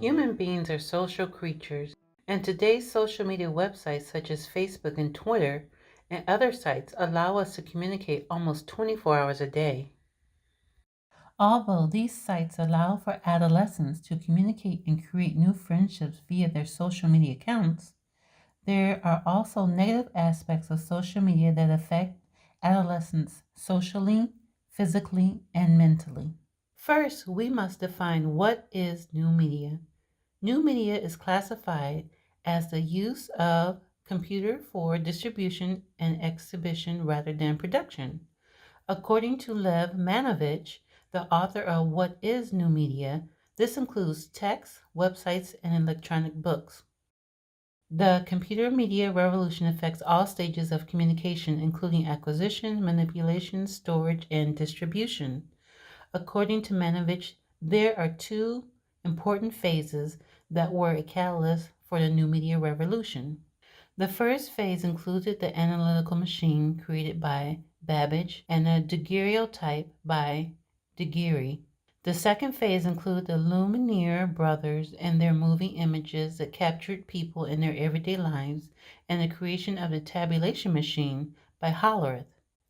Human beings are social creatures, and today's social media websites such as Facebook and Twitter and other sites allow us to communicate almost 24 hours a day. Although these sites allow for adolescents to communicate and create new friendships via their social media accounts, there are also negative aspects of social media that affect adolescents socially, physically, and mentally. First, we must define what is new media. New media is classified as the use of computer for distribution and exhibition rather than production. According to Lev Manovich, the author of What is New Media, this includes text, websites, and electronic books. The computer media revolution affects all stages of communication, including acquisition, manipulation, storage, and distribution. According to Manovich, there are two important phases that were a catalyst for the new media revolution. The first phase included the analytical machine created by Babbage and a daguerreotype by Daguerre. The second phase included the Lumiere brothers and their moving images that captured people in their everyday lives and the creation of the tabulation machine by Hollerith.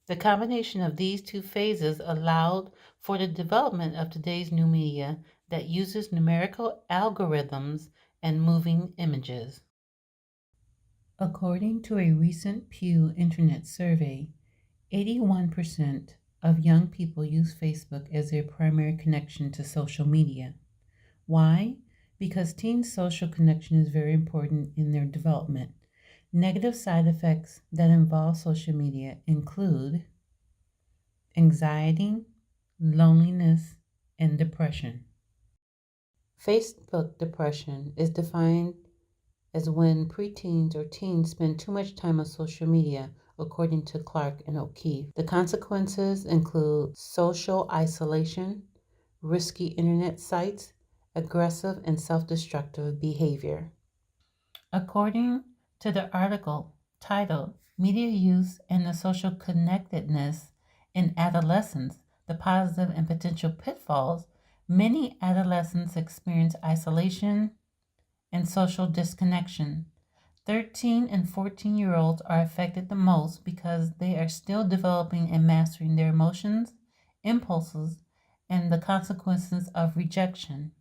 The combination of these two phases allowed for the development of today's new media that uses numerical algorithms and moving images. According to a recent Pew Internet survey, 81% of young people use Facebook as their primary connection to social media. Why? Because teens' social connection is very important in their development. Negative side effects that involve social media include anxiety, loneliness, and depression. Facebook depression is defined as when preteens or teens spend too much time on social media, according to Clark and O'Keefe. The consequences include social isolation, risky internet sites, aggressive and self destructive behavior. According to the article titled Media Use and the Social Connectedness in Adolescence, the Positive and Potential Pitfalls, many adolescents experience isolation and social disconnection. 13 and 14-year-olds are affected the most because they are still developing and mastering their emotions, impulses, and the consequences of rejection.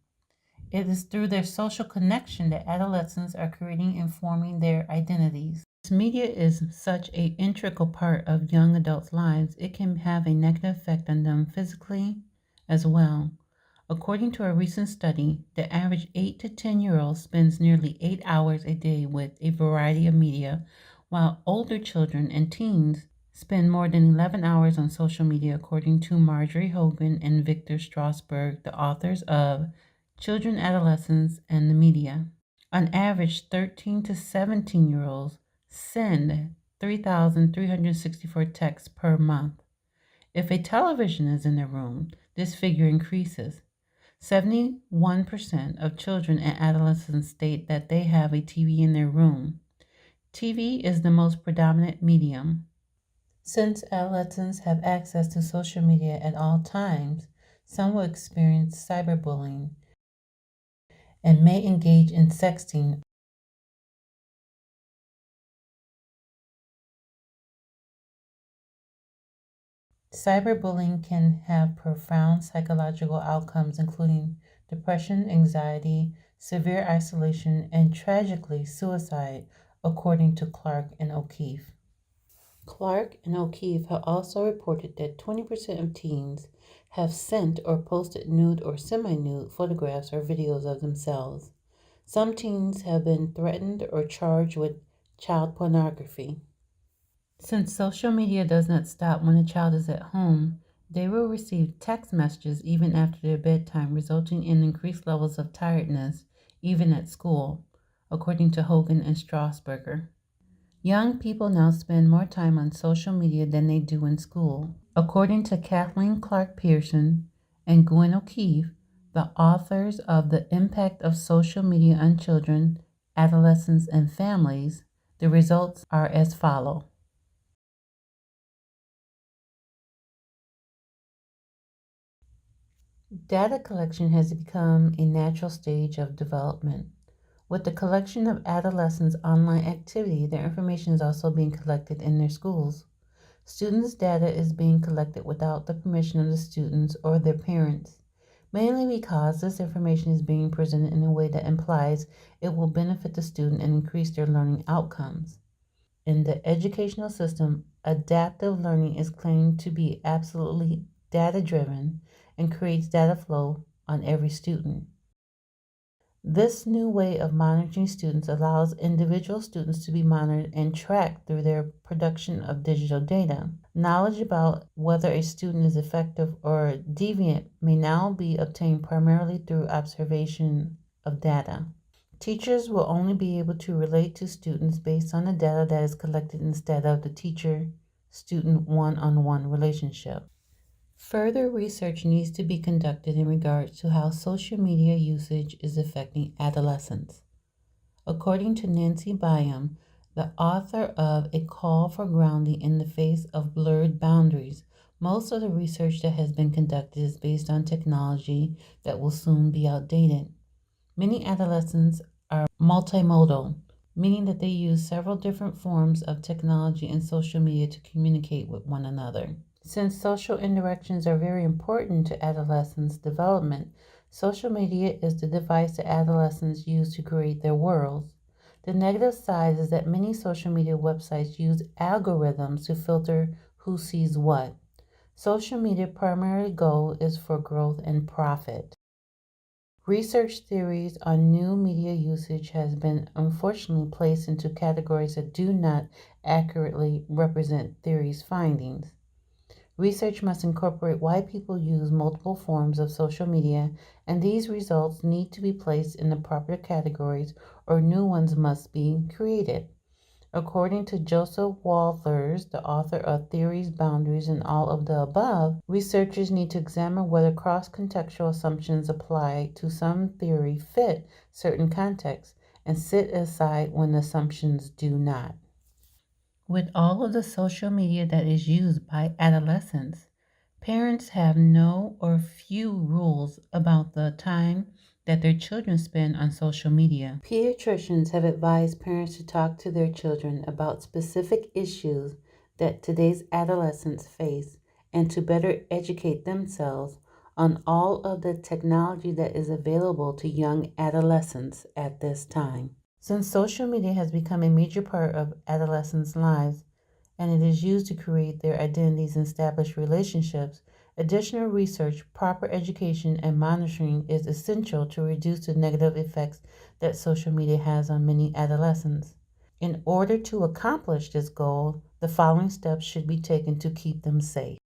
It is through their social connection that adolescents are creating and forming their identities. As media is such an integral part of young adults' lives, it can have a negative effect on them physically as well. According to a recent study, the average 8 to 10-year-old spends nearly 8 hours a day with a variety of media, while older children and teens spend more than 11 hours on social media, according to Marjorie Hogan and Victor Strasberg, the authors of Children, Adolescents, and the Media. On average, 13 to 17-year-olds send 3,364 texts per month. If a television is in their room, this figure increases. 71% of children and adolescents state that they have a TV in their room. TV is the most predominant medium. Since adolescents have access to social media at all times, some will experience cyberbullying and may engage in sexting. Cyberbullying can have profound psychological outcomes, including depression, anxiety, severe isolation, and tragically, suicide, according to Clark and O'Keefe. Clark and O'Keefe have also reported that 20% of teens have sent or posted nude or semi nude photographs or videos of themselves. Some teens have been threatened or charged with child pornography. Since social media does not stop when a child is at home, they will receive text messages even after their bedtime, resulting in increased levels of tiredness, even at school, according to Hogan and Strasberger. Young people now spend more time on social media than they do in school. According to Kathleen Clark Pearson and Gwen O'Keefe, the authors of The Impact of Social Media on Children, Adolescents, and Families, the results are as follow. Data collection has become a natural stage of development. With the collection of adolescents' online activity, their information is also being collected in their schools. Students' data is being collected without the permission of the students or their parents, mainly because this information is being presented in a way that implies it will benefit the student and increase their learning outcomes. In the educational system, adaptive learning is claimed to be absolutely data driven and creates data flow on every student. This new way of monitoring students allows individual students to be monitored and tracked through their production of digital data. Knowledge about whether a student is effective or deviant may now be obtained primarily through observation of data. Teachers will only be able to relate to students based on the data that is collected instead of the teacher-student one-on-one relationship. Further research needs to be conducted in regards to how social media usage is affecting adolescents. According to Nancy Byam, the author of A Call for Grounding in the Face of Blurred Boundaries, most of the research that has been conducted is based on technology that will soon be outdated. Many adolescents are multimodal, meaning that they use several different forms of technology and social media to communicate with one another. Since social interactions are very important to adolescents' development, social media is the device that adolescents use to create their worlds. The negative side is that many social media websites use algorithms to filter who sees what. Social media primary goal is for growth and profit. Research theories on new media usage has been unfortunately placed into categories that do not accurately represent theory's findings. Research must incorporate why people use multiple forms of social media, and these results need to be placed in the proper categories or new ones must be created. According to Joseph Walters, the author of Theories, Boundaries, and All of the Above, researchers need to examine whether cross-contextual assumptions applied to some theory fit certain contexts and set aside when the assumptions do not. With all of the social media that is used by adolescents, parents have no or few rules about the time that their children spend on social media. Pediatricians have advised parents to talk to their children about specific issues that today's adolescents face and to better educate themselves on all of the technology that is available to young adolescents at this time. Since social media has become a major part of adolescents' lives and it is used to create their identities and establish relationships, additional research, proper education, and monitoring is essential to reduce the negative effects that social media has on many adolescents. In order to accomplish this goal, the following steps should be taken to keep them safe.